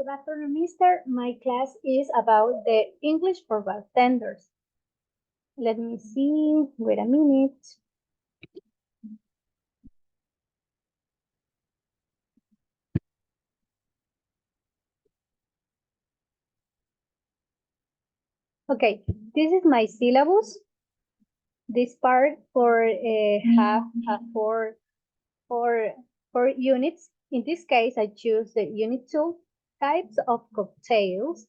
afternoon, mister. My class is about the English for bartenders. Let me see. Wait a minute. Okay, this is my syllabus. This part for have four units. In this case, I choose the unit 2 types of cocktails,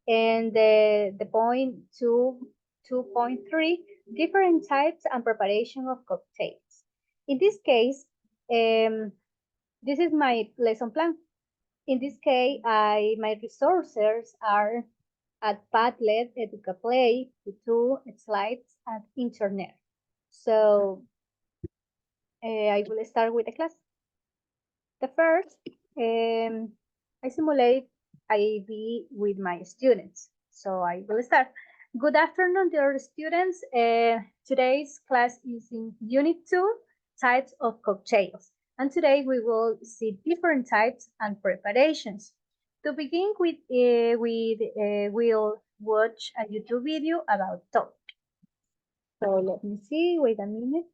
and the point 2.3 different types and preparation of cocktails. In this case, this is my lesson plan. In this case, my resources are at Padlet, EducaPlay, YouTube, slides, and internet. So I will start with the class. The first, I simulate I be with my students. So I will start. Good afternoon, dear students. Today's class is in Unit 2, types of cocktails. And today we will see different types and preparations. To begin with, we'll watch a YouTube video about top. So let me see, wait a minute.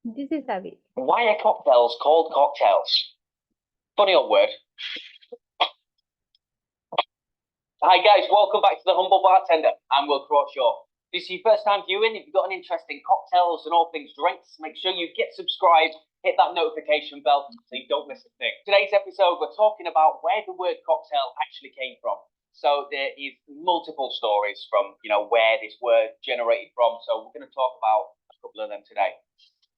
This is a video. Why are cocktails called cocktails? Funny old word. Hi guys, welcome back to The Humble Bartender. I'm Will Crawshaw. If this is your first time viewing, if you've got an interest in cocktails and all things drinks, make sure you get subscribed, hit that notification bell so you don't miss a thing. Today's episode, we're talking about where the word cocktail actually came from. So there is multiple stories from, where this word generated from. So we're going to talk about a couple of them today.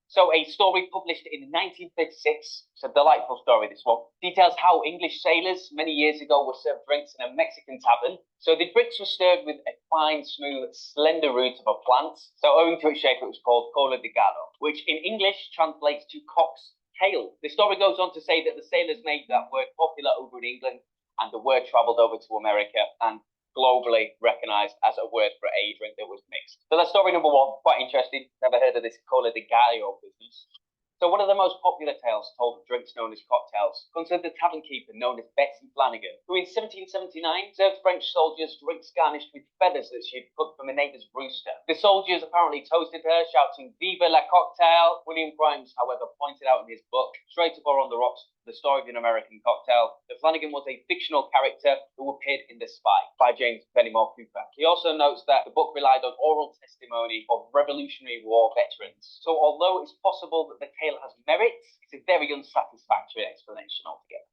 So a story published in 1936, it's a delightful story, this one, details how English sailors many years ago were served drinks in a Mexican tavern. So the drinks were stirred with a fine, smooth, slender root of a plant. So owing to its shape, it was called cola de gallo, which in English translates to cock's tail. The story goes on to say that the sailors made that word popular over in England, and the word traveled over to America and globally recognized as a word for a drink that was mixed. So that's story number one. Quite interesting. Never heard of this cola de gallo business. So one of the most popular tales told of drinks known as cocktails concerned the tavern keeper known as Betsy Flanagan, who in 1779 served French soldiers drinks garnished with feathers that she had cut from a neighbour's rooster. The soldiers apparently toasted her, shouting "Viva la cocktail!" William Grimes, however, pointed out in his book, Straight Up or on the Rocks, The Story of an American Cocktail, that Flanagan was a fictional character who appeared in The Spy by James Fenimore Cooper. He also notes that the book relied on oral testimony of Revolutionary War veterans. So although it's possible that the tale has merits, it's a very unsatisfactory explanation altogether.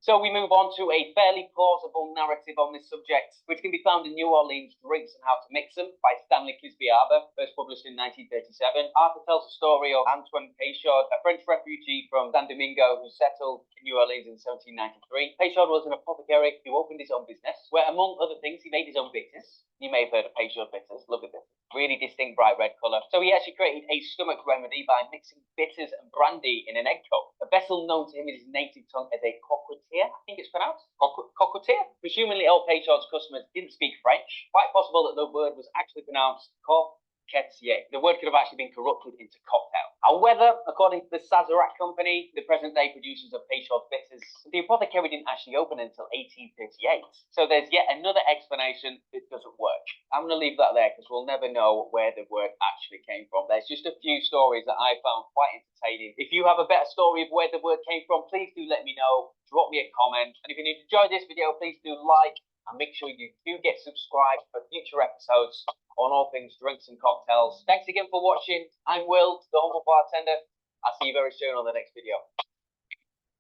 So we move on to a fairly plausible narrative on this subject, which can be found in New Orleans, Drinks and How to Mix Them by Stanley Kisby Arthur, first published in 1937. Arthur tells the story of Antoine Peychaud, a French refugee from San Domingo who settled in New Orleans in 1793. Peychaud was an apothecary who opened his own business, where among other things, he made his own bitters. You may have heard of Peychaud bitters. Look at this. Really distinct bright red colour. So he actually created a stomach remedy by mixing bitters and brandy in an egg cup. A vessel known to him in his native tongue as a cocotier, I think it's pronounced, cocotier. Presumably all Peychaud's customers didn't speak French. Quite possible that the word was actually pronounced coquetier. The word could have actually been corrupted into cocktail. However, according to the Sazerac Company, the present day producers of Peychaud bitters, the apothecary didn't actually open until 1838. So there's yet another explanation that doesn't work. I'm going to leave that there because we'll never know where the word actually came from. There's just a few stories that I found quite entertaining. If you have a better story of where the word came from, please do let me know. Drop me a comment. And if you enjoyed this video, please do like and make sure you do get subscribed for future episodes on all things drinks and cocktails. Thanks again for watching. I'm Will, the Humble Bartender. I'll see you very soon on the next video.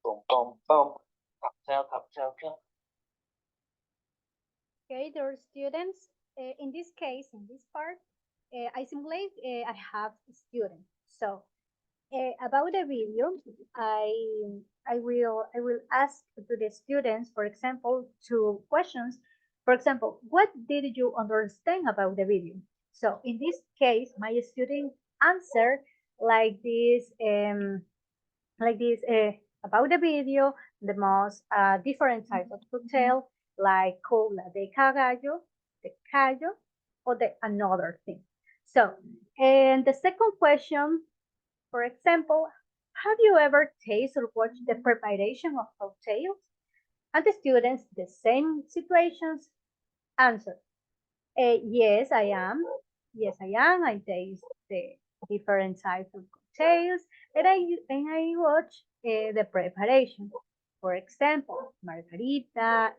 Boom, boom, boom. Cocktail, cocktail, cocktail. Okay, dear students, in this case, in this part, I simulate I have a student. So about the video, I will ask to the students, for example, 2 questions. For example, what did you understand about the video? So in this case, my student answered like this about the video, the most different types of cocktail, like cola de caballo, or the another thing. So, and the second question, for example, have you ever tasted or watched the preparation of cocktails? And the students, the same situations, answer, yes, I am. Yes, I am. I taste the different types of cocktails, and I watch the preparation. For example, margarita,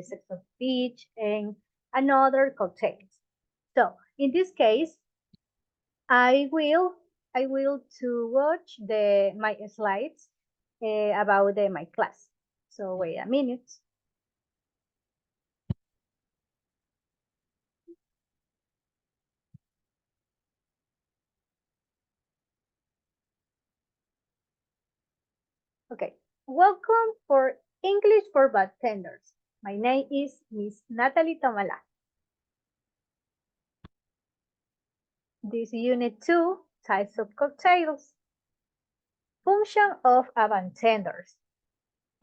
sex of peach, and another cocktails. So in this case, I will I will to watch the my slides about my class. So wait a minute. Okay, welcome for English for Bartenders. My name is Miss Natalie Tamala. This unit 2, types of cocktails. Function of a bartenders.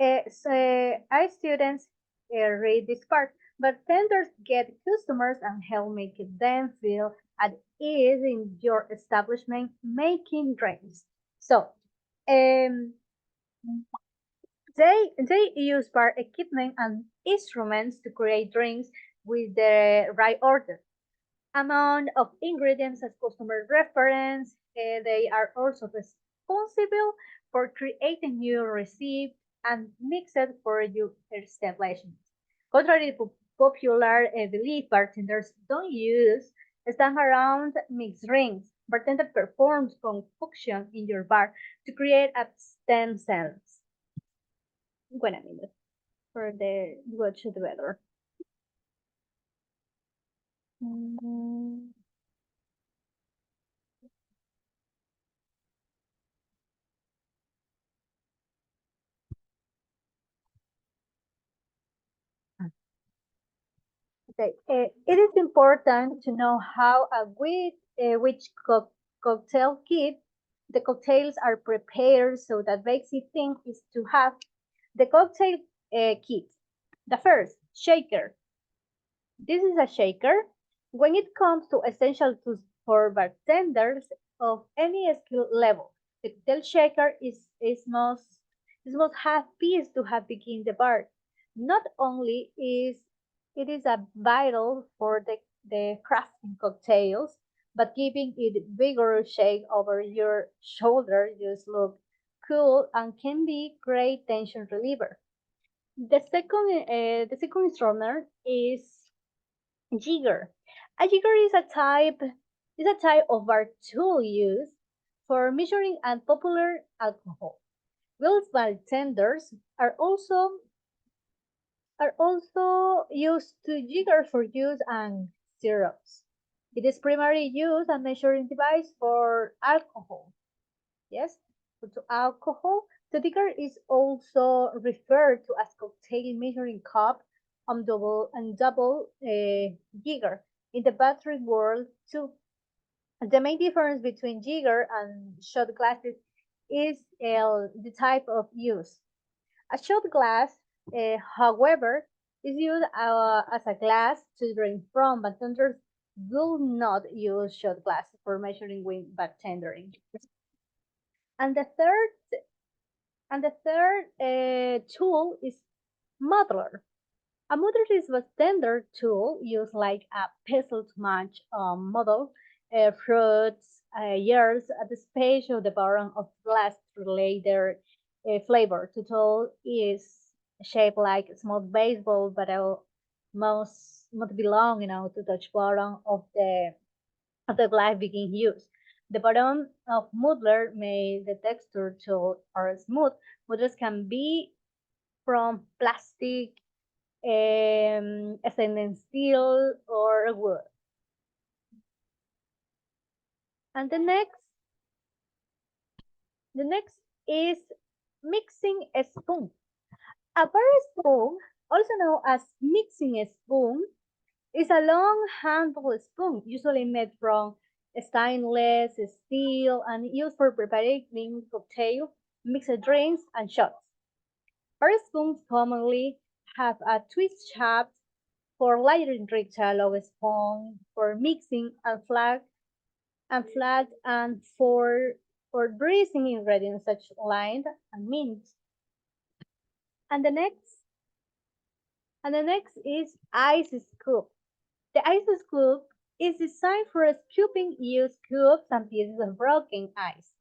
I students read this part. Bartenders get customers and help make them feel at ease in your establishment making drinks. So, um, they use bar equipment and instruments to create drinks with the right order. Amount of ingredients as customer reference. They are also responsible for creating new recipes and mixes for your establishment. Contrary to popular belief, bartenders don't use stand around mixed drinks. Bartender performs function in your bar to create themselves. Wait a minute for the watch the weather. Mm, Okay, it is important to know how which cocktail kit the cocktails are prepared so that basic thing is to have the cocktail kit. The first, shaker. This is a shaker. When it comes to essential tools for bartenders of any skill level, the cocktail shaker is most have piece to have begin the bar. Not only is it is a vital for the crafting cocktails, but giving it vigorous shake over your shoulder just look cool and can be great tension reliever. The second instrument is jigger. A jigger is a type of bar tool used for measuring and popular alcohol. Whilst bartenders are also used to jigger for use and syrups. It is primarily used as measuring device for alcohol. Yes, to alcohol. The jigger is also referred to as cocktail measuring cup and double jigger in the battery world too. The main difference between jigger and shot glasses is the type of use. A shot glass, however, is used as a glass to drink from. Bartenders will not use shot glass for measuring with bartendering. And the third tool is muddler. A muddler is a standard tool used like a pestle to match model fruits, years at the space of the bottom of glass to relate their flavor. The tool is shaped like a small baseball, but must belong, to touch bottom of the glass begin use. The bottom of muddler made the texture tool are smooth. Muddlers can be from plastic, stainless steel, or wood. And the next is mixing a spoon. A bar spoon, also known as mixing spoon, is a long handled spoon, usually made from stainless steel and used for preparing cocktails, mixed drinks, and shots. Bar spoons commonly have a twist shaft for layering drinks allow a spoon, for mixing and for dressing ingredients such lime and mint. And the next is ice scoop. The ice scoop is designed for scooping used cubes and pieces of broken ice.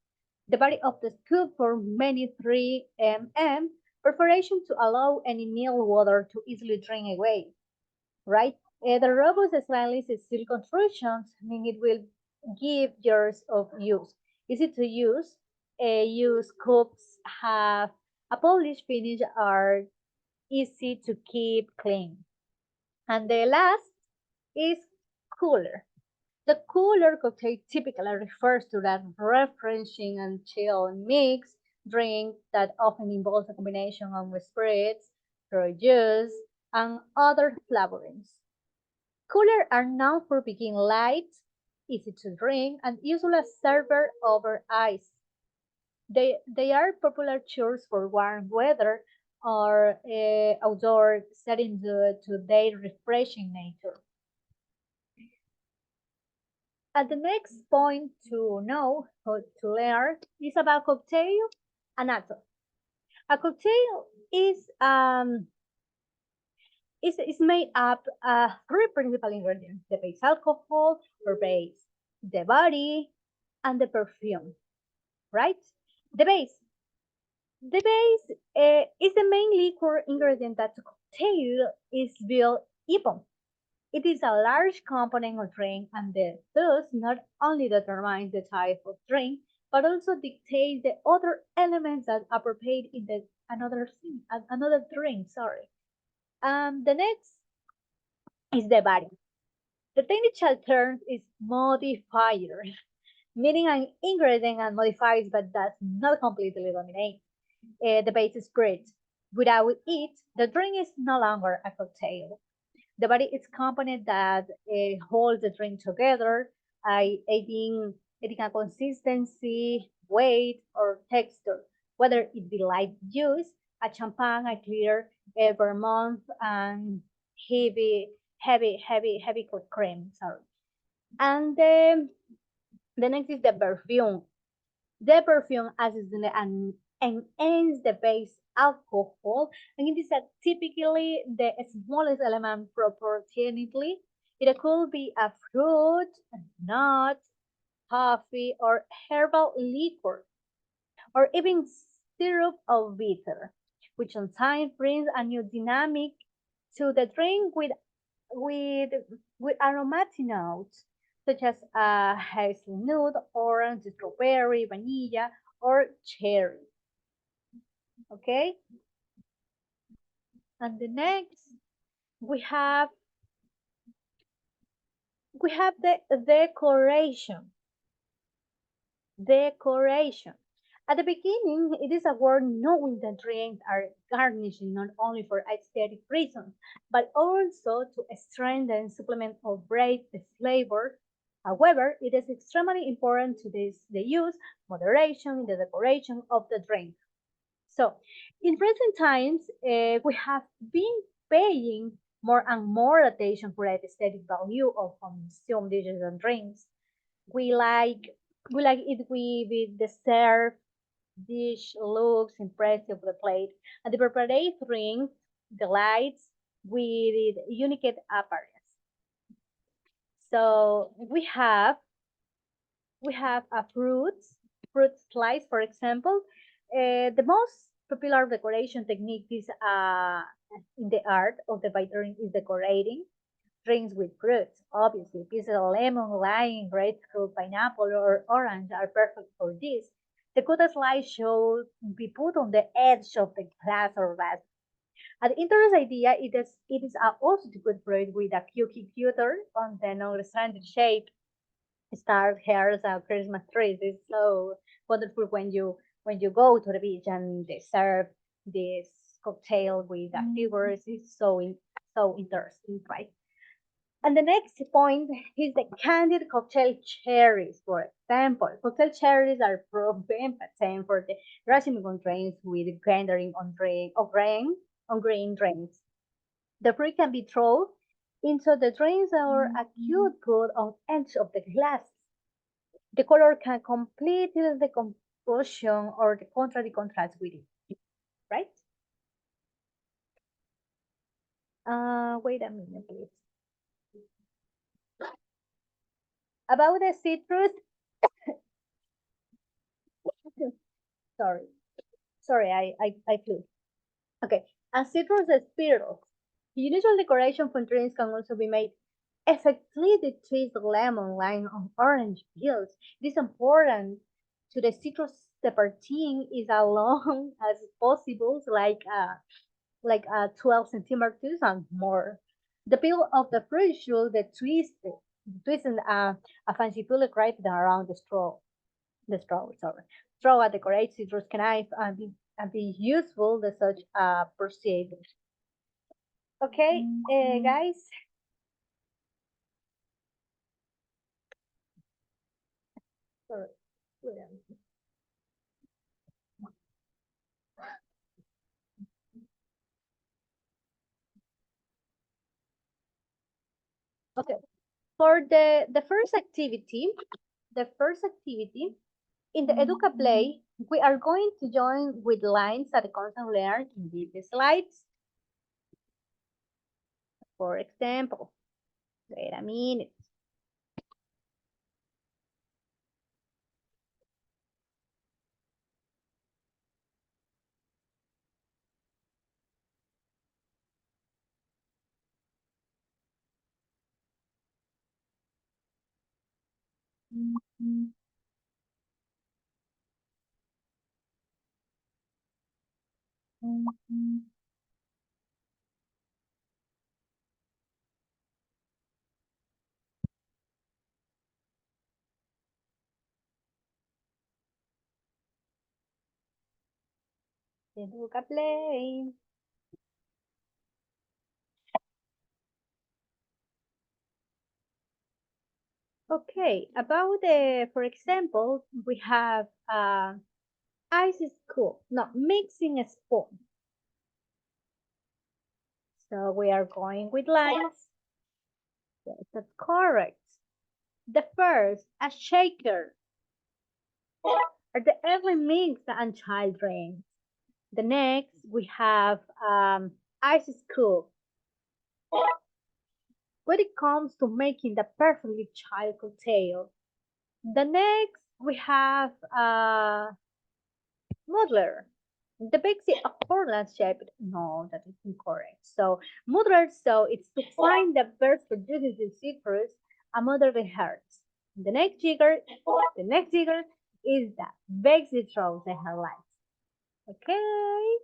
The body of the scoop for many 3 mm perforation to allow any mild water to easily drain away, right? The robust stainless steel constructions mean it will give years of use. Easy to use. Use cups have a polished finish, are easy to keep clean. And the last is cooler. The cooler cocktail typically refers to that refreshing and chill mix drink that often involves a combination of spirits, fruit juice, and other flavorings. Cooler are known for being light, easy to drink, and usually served over ice. They are popular choices for warm weather or outdoor settings due to their refreshing nature. And the next point to know or to learn is about cocktail anatomy. A cocktail is made up three principal ingredients: the base alcohol or base, the body, and the perfume. Right? The base. The base is the main liquor ingredient that the cocktail is built upon. It is a large component of drink and thus not only determines the type of drink, but also dictates the other elements that appropriate in the another drink. Sorry. The next is the body. The technical term is modifier, meaning an ingredient and modifies but does not completely dominate the base spirit. Without it, the drink is no longer a cocktail. The body is component that holds the drink together, adding a consistency, weight, or texture, whether it be light juice, a champagne, a clear vermouth, and heavy cold cream. Sorry. And the next is the perfume. The perfume acts and enhance the base alcohol, and it is typically the smallest element proportionately. It could be a fruit, a nut, coffee, or herbal liquor, or even syrup of bitter, which sometimes brings a new dynamic to the drink with with aromatic notes such as hazelnut, orange, strawberry, vanilla, or cherry. Okay, and the next we have the decoration. Decoration. At the beginning, it is worth knowing that drinks are garnished not only for aesthetic reasons, but also to strengthen and supplement or break the flavor. However, it is extremely important to the use moderation in the decoration of the drink. So, in recent times, we have been paying more and more attention for the aesthetic value of consumed dishes and drinks. We like we like it with the serve dish looks impressive the plate, and the prepared drink, the lights with unique appearance. So we have a fruit slice, for example. The most popular decoration technique is in the art of the catering is decorating drinks with fruits. Obviously, pieces of lemon, lime, grapefruit, pineapple, or orange are perfect for this. The cut slice should be put on the edge of the glass or vase. An interesting idea it is also to put fruit with a cookie cutter on the non-stranded shape. Star hairs and Christmas trees. It's so wonderful when you go to the beach and they serve this cocktail with the figures. It's so interesting, right? And the next point is the candied cocktail cherries, for example. Cocktail cherries are proven patent for the racing on drinks with rendering on green drinks. The fruit can be thrown into the drinks or acute put on edge of the glass. The color can complete the composition or the contrast with it, right? Wait a minute, please. About the citrus, sorry, I flew. Okay, as citrus spirals, the usual decoration for drinks can also be made effectively to twist lemon, lime, or orange peels. It is important to the citrus the parting is as long as possible, like 12 centimeters and more. The peel of the fruit should the twist a fancy peel wrapped around the straw at decorate citrus knife and be useful to such procedure. Okay, guys. Sorry. Wait a minute. Okay, for the first activity in the Educa Play, we are going to join with lines that the content learned in these slides. For example, wait a minute. Educa Play. Okay, about for example, we have ice scoop, no, mixing a spoon. So we are going with lines. Yes, that's correct. The first, a shaker, are the early mix and child drinks. The next, we have ice scoop. When it comes to making the perfectly child cocktail. The next, we have muddler. The basic of Portland shape, no, that is incorrect. So muddler, so it's to find the best produces in citrus, a mother the hearts. The next jigger is that bakes it throws the hairlines. Okay,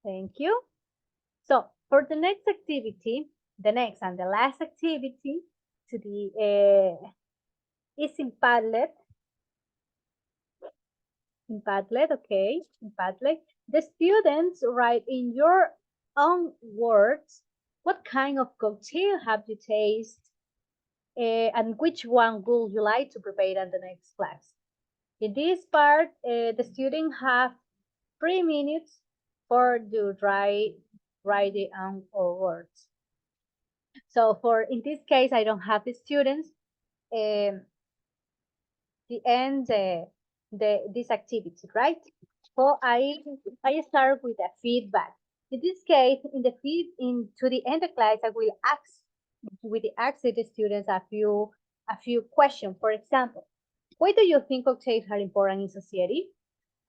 thank you. So for the next and the last activity to the is in Padlet. In Padlet, okay, in Padlet, the students write in your own words what kind of cocktail have you tasted and which one would you like to prepare in the next class. In this part, the students have 3 minutes for to write their own words. So for in this case, I don't have the students. Um, the end this activity, right? So I start with a feedback. In this case, to the end of class, I will ask the students a few questions. For example, why do you think cocktails are important in society?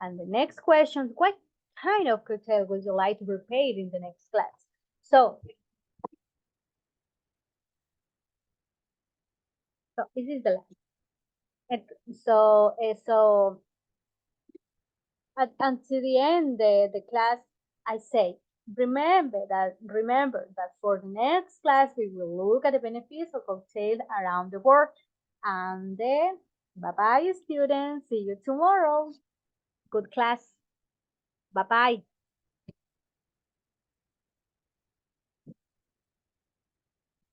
And the next question, what kind of cocktail would you like to prepare in the next class? So this is the last. And so until the end the class, I say, remember that for the next class, we will look at the benefits of cocktails around the world. And then, bye-bye, students. See you tomorrow. Good class. Bye-bye.